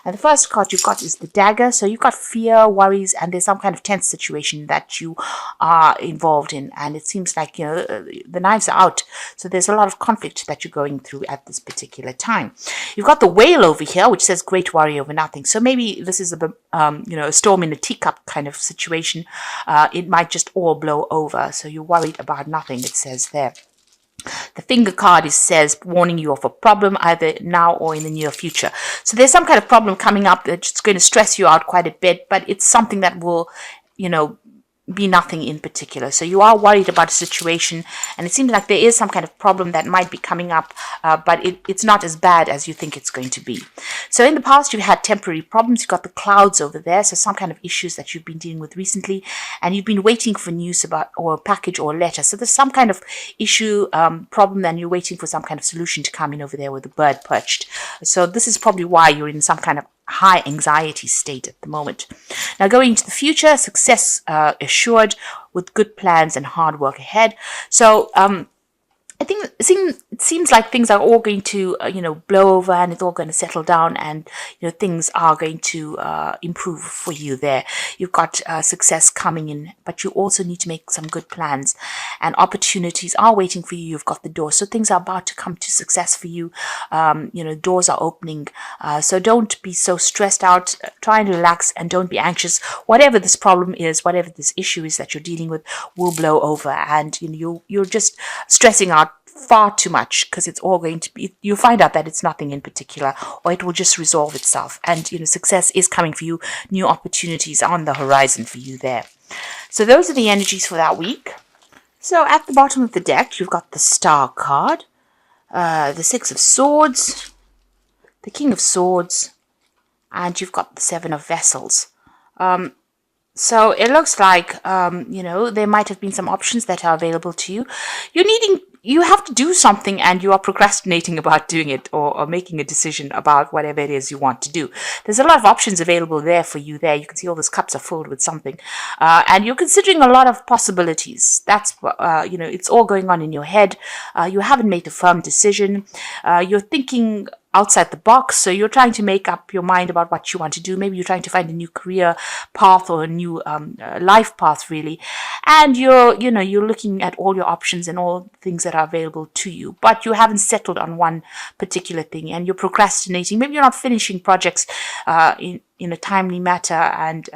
And the first card you've got is the Dagger. So you've got fear, worries, and there's some kind of tense situation that you are involved in. And it seems like, the knives are out. So there's a lot of conflict that you're going through at this particular time. You've got the Whale over here, which says great worry over nothing. So maybe this is a storm in a teacup kind of situation. It might just all blow over. So you're worried about nothing, it says there. The Finger card says warning you of a problem either now or in the near future. So there's some kind of problem coming up that's going to stress you out quite a bit, but it's something that will, be nothing in particular. So you are worried about a situation, and it seems like there is some kind of problem that might be coming up, but it's not as bad as you think it's going to be. So in the past, you've had temporary problems. You've got the clouds over there, so some kind of issues that you've been dealing with recently, and you've been waiting for news about or a package or a letter. So there's some kind of issue, problem, and you're waiting for some kind of solution to come in over there with the bird perched. So this is probably why you're in some kind of high anxiety state at the moment. Now going into the future, success assured with good plans and hard work ahead. So I think it seems like things are all going to, blow over, and it's all going to settle down, and, things are going to improve for you there. You've got success coming in, but you also need to make some good plans, and opportunities are waiting for you. You've got the door. So things are about to come to success for you. Doors are opening. So don't be so stressed out. Try and relax and don't be anxious. Whatever this problem is, whatever this issue is that you're dealing with will blow over, and, you're just stressing out far too much, because it's all going to be, you find out that it's nothing in particular, or it will just resolve itself, and success is coming for you. New opportunities on the horizon for you there. So those are the energies for that week. So at the bottom of the deck, you've got the Star card, the Six of Swords, the King of Swords, and you've got the Seven of Vessels. So it looks like, there might have been some options that are available to you. You have to do something, and you are procrastinating about doing it, or making a decision about whatever it is you want to do. There's a lot of options available there for you there. You can see all those cups are filled with something. And you're considering a lot of possibilities. That's, it's all going on in your head. You haven't made a firm decision. You're thinking outside the box, so you're trying to make up your mind about what you want to do. Maybe you're trying to find a new career path or a new life path, really, and you're looking at all your options and all things that are available to you, but you haven't settled on one particular thing, and you're procrastinating. Maybe you're not finishing projects in a timely matter, and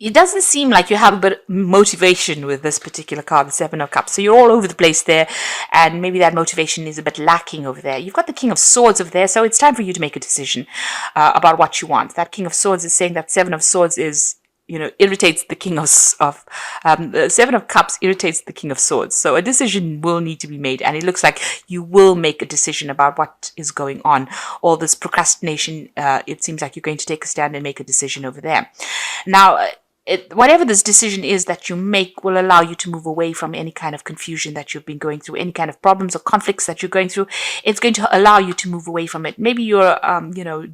it doesn't seem like you have a bit of motivation with this particular card, the Seven of Cups. So you're all over the place there, and maybe that motivation is a bit lacking over there. You've got the King of Swords over there, so it's time for you to make a decision about what you want. That King of Swords is saying that Seven of Swords is, irritates the King of the Seven of Cups irritates the King of Swords. So a decision will need to be made, and it looks like you will make a decision about what is going on. All this procrastination, it seems like you're going to take a stand and make a decision over there. Now, whatever this decision is that you make will allow you to move away from any kind of confusion that you've been going through, any kind of problems or conflicts that you're going through. It's going to allow you to move away from it. Maybe you're,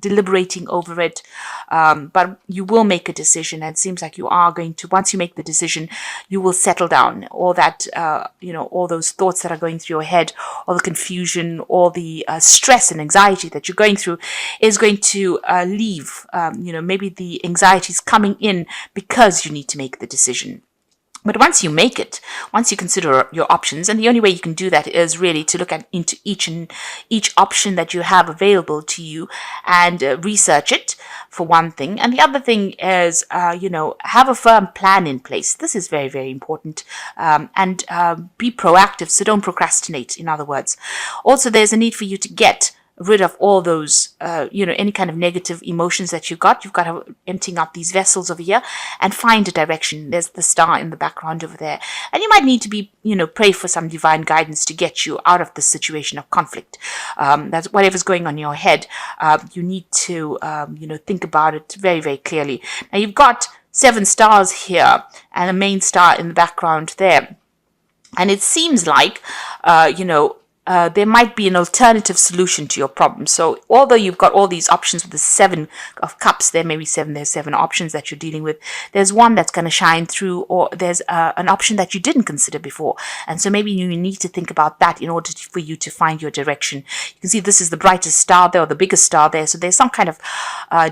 deliberating over it, but you will make a decision. And it seems like you are going to, once you make the decision, you will settle down. All that, all those thoughts that are going through your head, all the confusion, all the stress and anxiety that you're going through is going to leave. Maybe the anxiety is coming in because you need to make the decision. But once you make it, once you consider your options, and the only way you can do that is really to look into each option that you have available to you and research it, for one thing. And the other thing is, have a firm plan in place. This is very, very important. And be proactive, so don't procrastinate, in other words. Also, there's a need for you to get rid of all those, any kind of negative emotions that you've got. You've got to emptying out these vessels over here and find a direction. There's the star in the background over there. And you might need to be, pray for some divine guidance to get you out of this situation of conflict. That's whatever's going on in your head. You need to, think about it very, very clearly. Now, you've got 7 stars here and a main star in the background there. And it seems like, there might be an alternative solution to your problem. So although you've got all these options with the 7 of Cups, there may be there's 7 options that you're dealing with. There's one that's going to shine through, or there's an option that you didn't consider before. And so maybe you need to think about that in order for you to find your direction. You can see this is the brightest star there, or the biggest star there. So there's some kind of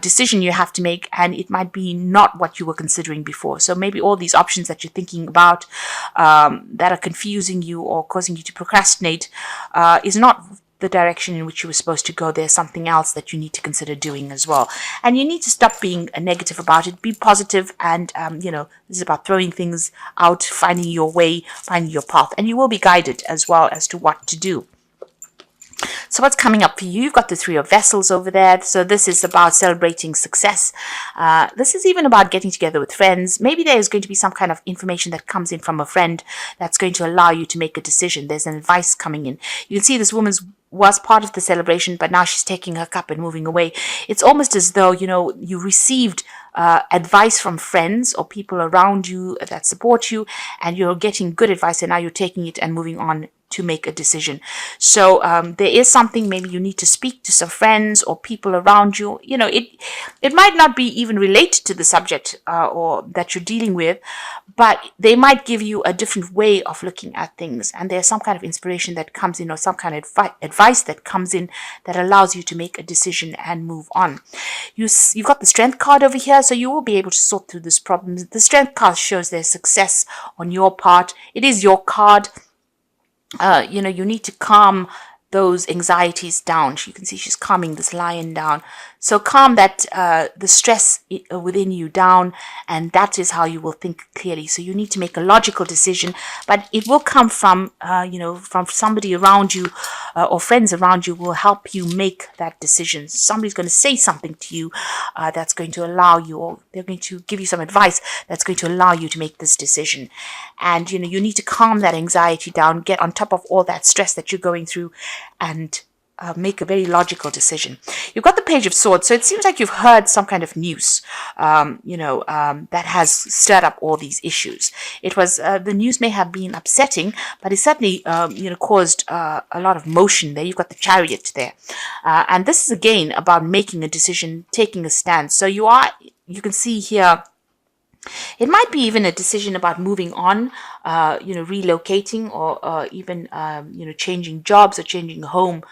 decision you have to make, and it might be not what you were considering before. So maybe all these options that you're thinking about that are confusing you or causing you to procrastinate is not the direction in which you were supposed to go. There's something else that you need to consider doing as well. And you need to stop being negative about it. Be positive, and, this is about throwing things out, finding your way, finding your path. And you will be guided as well as to what to do. So what's coming up for you? You've got the 3 of Vessels over there. So this is about celebrating success. This is even about getting together with friends. Maybe there is going to be some kind of information that comes in from a friend that's going to allow you to make a decision. There's an advice coming in. You can see this woman was part of the celebration, but now she's taking her cup and moving away. It's almost as though, you received advice from friends or people around you that support you, and you're getting good advice, and now you're taking it and moving on to make a decision. So there is something, maybe you need to speak to some friends or people around you. It might not be even related to the subject or that you're dealing with, but they might give you a different way of looking at things, and there's some kind of inspiration that comes in, or some kind of advice that comes in that allows you to make a decision and move on. You've got the Strength card over here, so you will be able to sort through this problem. The Strength card shows there's success on your part. It is your card. You need to calm those anxieties down. You can see she's calming this lion down. So calm that the stress within you down, and that is how you will think clearly. So you need to make a logical decision, but it will come from from somebody around you, or friends around you will help you make that decision. Somebody's going to say something to you that's going to allow you, or they're going to give you some advice that's going to allow you to make this decision. And you need to calm that anxiety down, get on top of all that stress that you're going through, and make a very logical decision. You've got the Page of Swords, so it seems like you've heard some kind of news, that has stirred up all these issues. It was the news may have been upsetting, but it certainly caused a lot of motion there. You've got the Chariot there, and this is again about making a decision, taking a stand. So you can see here, it might be even a decision about moving on, relocating, or even, changing jobs or changing home.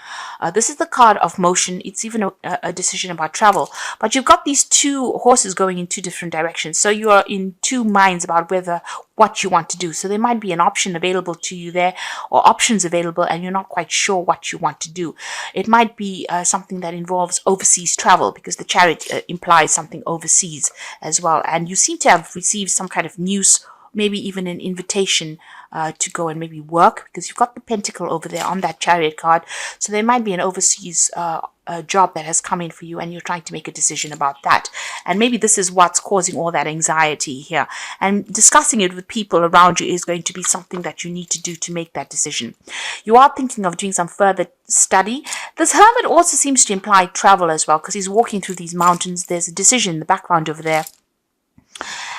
This is the card of motion. It's even a decision about travel. But you've got these 2 horses going in 2 different directions. So you are in 2 minds about what you want to do. So there might be an option available to you there, or options available, and you're not quite sure what you want to do. It might be something that involves overseas travel, because the Chariot implies something overseas as well. And you seem to have received some kind of news, maybe even an invitation to go and maybe work, because you've got the Pentacle over there on that Chariot card. So there might be an overseas job that has come in for you, and you're trying to make a decision about that. And maybe this is what's causing all that anxiety here. And discussing it with people around you is going to be something that you need to do to make that decision. You are thinking of doing some further study. This Hermit also seems to imply travel as well, because he's walking through these mountains. There's a decision in the background over there,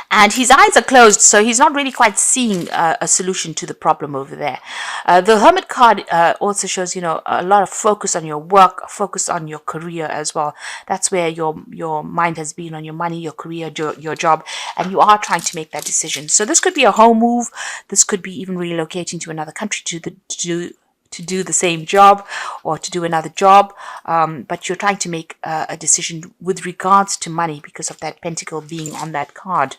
and his eyes are closed, so he's not really quite seeing a solution to the problem over there. The Hermit card also shows, a lot of focus on your work, focus on your career as well. That's where your mind has been, on your money, your career, your job, and you are trying to make that decision. So this could be a home move. This could be even relocating to another country to do the same job, or to do another job, but you're trying to make a decision with regards to money, because of that Pentacle being on that card.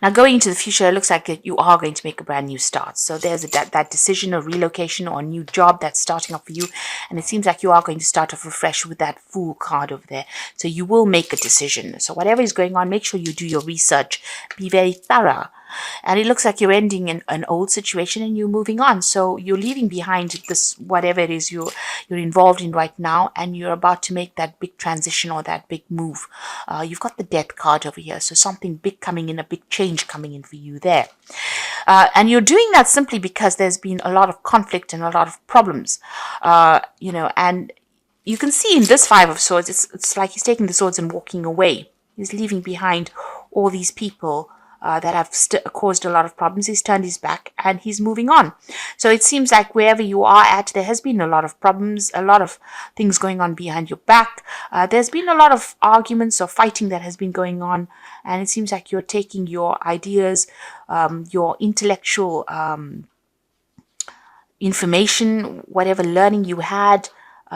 Now, going into the future, it looks like you are going to make a brand new start. So there's that decision of relocation or a new job that's starting up for you. And it seems like you are going to start off afresh with that Fool card over there. So you will make a decision. So whatever is going on, make sure you do your research. Be very thorough. And it looks like you're ending an old situation and you're moving on. So you're leaving behind this, whatever it is you're involved in right now, and you're about to make that big transition or that big move. You've got the Death card over here. So something big coming in, a big change coming in for you there. And you're doing that simply because there's been a lot of conflict and a lot of problems, and you can see in this 5 of Swords, it's like he's taking the swords and walking away. He's leaving behind all these people that have caused a lot of problems. He's turned his back and he's moving on. So it seems like wherever you are at, there has been a lot of problems, a lot of things going on behind your back. There's been a lot of arguments or fighting that has been going on, and it seems like you're taking your ideas, your intellectual information, whatever learning you had,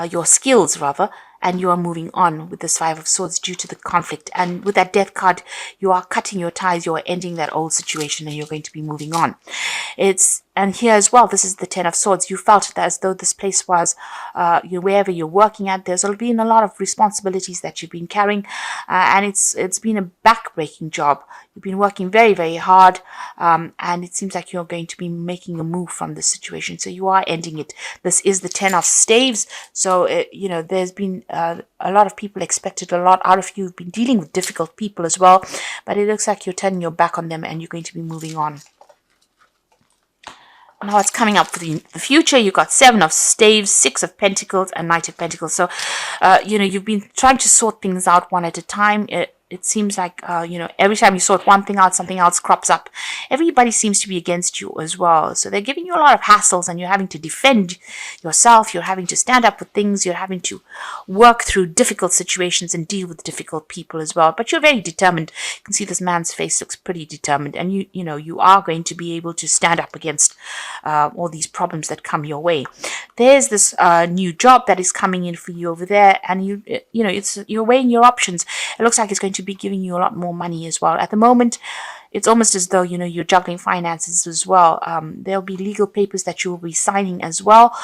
your skills rather, and you are moving on with this Five of Swords due to the conflict. And with that Death card, you are cutting your ties, you are ending that old situation, and you're going to be moving on. And here as well, this is the Ten of Swords. You felt that as though this place was, wherever you're working at, there's been a lot of responsibilities that you've been carrying, and it's been a back-breaking job. You've been working very, very hard, and it seems like you're going to be making a move from this situation. So you are ending it. This is the Ten of Staves. So, there's been a lot of people expected a lot out of you. You've been dealing with difficult people as well, but it looks like you're turning your back on them and you're going to be moving on. Now it's coming up for the future. You've got Seven of Staves, Six of Pentacles, and Knight of Pentacles. So, you've been trying to sort things out one at a time. It seems like, every time you sort one thing out, something else crops up. Everybody seems to be against you as well. So they're giving you a lot of hassles and you're having to defend yourself. You're having to stand up for things. You're having to work through difficult situations and deal with difficult people as well. But you're very determined. You can see this man's face looks pretty determined. And you are going to be able to stand up against all these problems that come your way. There's this new job that is coming in for you over there. And you're weighing your options. It looks like it's going to be giving you a lot more money as well. At the moment, it's almost as though, you're juggling finances as well. There'll be legal papers that you'll be signing as well,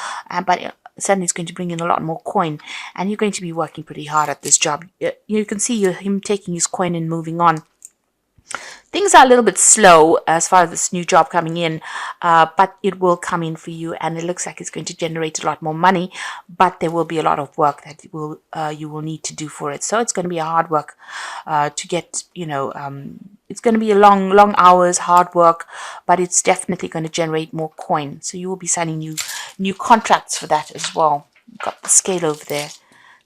but suddenly it's going to bring in a lot more coin, and you're going to be working pretty hard at this job. You can see him taking his coin and moving on. Things are a little bit slow as far as this new job coming in, but it will come in for you, and it looks like it's going to generate a lot more money, but there will be a lot of work that you will need to do for it. So it's going to be a hard work to get, it's going to be a long hours, hard work, but it's definitely going to generate more coin. So you will be signing new contracts for that as well. You've got the scale over there.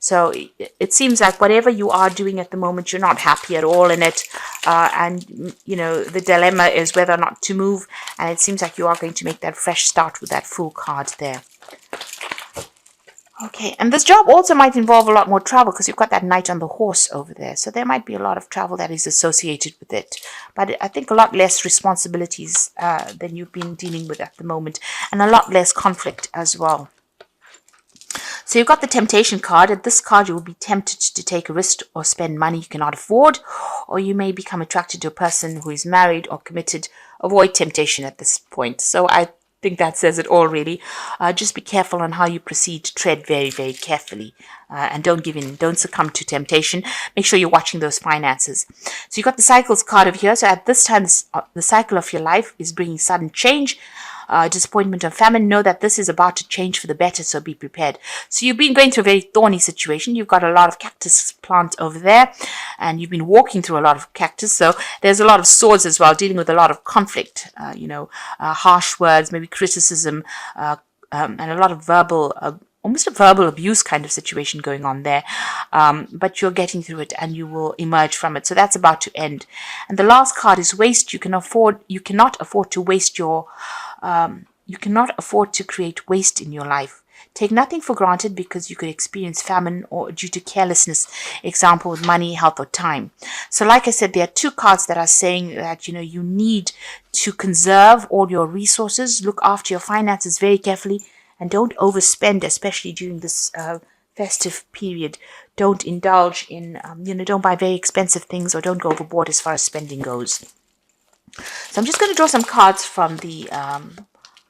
So it seems like whatever you are doing at the moment, you're not happy at all in it. And, the dilemma is whether or not to move. And it seems like you are going to make that fresh start with that Fool card there. Okay, and this job also might involve a lot more travel because you've got that Knight on the horse over there. So there might be a lot of travel that is associated with it. But I think a lot less responsibilities than you've been dealing with at the moment. And a lot less conflict as well. So you've got the Temptation card. At this card, you will be tempted to take a risk or spend money you cannot afford, or you may become attracted to a person who is married or committed. Avoid temptation at this point. So I think that says it all, really. Just be careful on how you proceed. Tread very, very carefully, and don't give in. Don't succumb to temptation. Make sure you're watching those finances. So you've got the Cycles card over here. So at this time, the cycle of your life is bringing sudden change. Disappointment and famine. Know that this is about to change for the better, so be prepared. So you've been going through a very thorny situation. You've got a lot of cactus plant over there, and you've been walking through a lot of cactus. So there's a lot of swords as well, dealing with a lot of conflict, harsh words, maybe criticism, and a lot of verbal, almost a verbal abuse kind of situation going on there. But you're getting through it and you will emerge from it. So that's about to end. And the last card is waste. You cannot afford to waste you cannot afford to create waste in your life. Take nothing for granted because you could experience famine or due to carelessness, example with money, health, or time. So like I said, there are two cards that are saying that, you need to conserve all your resources, look after your finances very carefully, and don't overspend, especially during this festive period. Don't indulge in, don't buy very expensive things or don't go overboard as far as spending goes. So I'm just going to draw some cards from the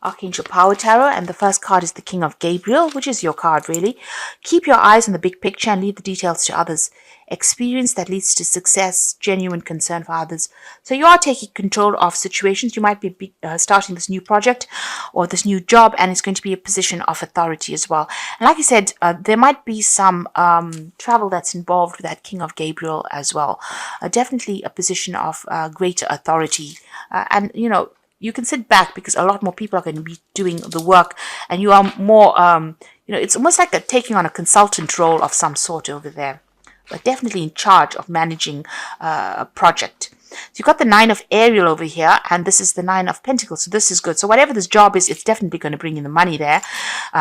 Archangel Power Tarot, and the first card is the King of Gabriel, which is your card really. Keep your eyes on the big picture and leave the details to others. Experience that leads to success, genuine concern for others. So you are taking control of situations. You might be starting this new project or this new job, and it's going to be a position of authority as well. And like I said, there might be some travel that's involved with that King of Gabriel as well. Definitely a position of greater authority. And, you can sit back because a lot more people are going to be doing the work, and you are more, it's almost like taking on a consultant role of some sort over there, but definitely in charge of managing a project. So you got the Nine of Ariel over here, and this is the Nine of Pentacles. So this is good. So whatever this job is, it's definitely going to bring in the money there.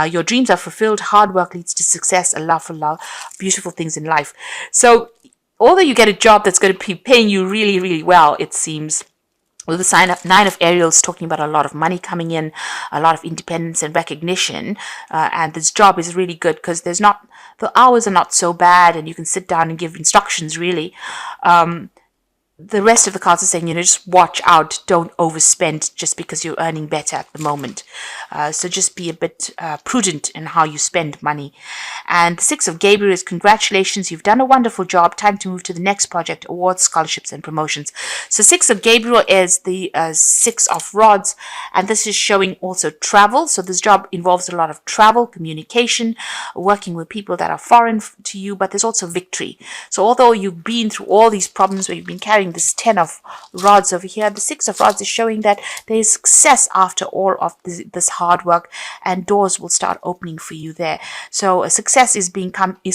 Your dreams are fulfilled. Hard work leads to success. A love for love. Beautiful things in life. So although you get a job that's going to be paying you really, really well, it seems, well, the Nine of Ariel is talking about a lot of money coming in, a lot of independence and recognition, and this job is really good because the hours are not so bad, and you can sit down and give instructions, really. The rest of the cards are saying, just watch out, don't overspend just because you're earning better at the moment. So just be a bit prudent in how you spend money. And the Six of Gabriel is congratulations, you've done a wonderful job, time to move to the next project, awards, scholarships, and promotions. So Six of Gabriel is the Six of Rods, and this is showing also travel. So this job involves a lot of travel, communication, working with people that are foreign to you, but there's also victory. So although you've been through all these problems where you've been carrying this 10 of rods over here, the 6 of rods is showing that there is success after all of this hard work, and doors will start opening for you there. So success is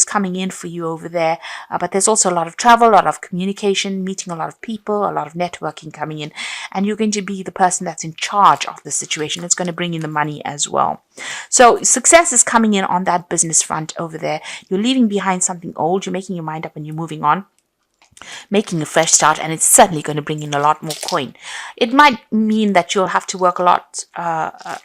coming in for you over there, but there's also a lot of travel, a lot of communication, meeting a lot of people, a lot of networking coming in, and you're going to be the person that's in charge of the situation. It's going to bring in the money as well. So success is coming in on that business front over there. You're leaving behind something old, you're making your mind up, and you're moving on, making a fresh start, and it's certainly going to bring in a lot more coin. It might mean that you'll have to work a lot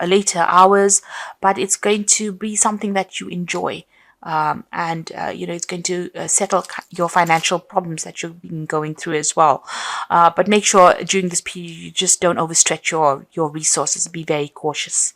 later hours, but it's going to be something that you enjoy. It's going to settle your financial problems that you've been going through as well. But make sure during this period you just don't overstretch your resources. Be very cautious.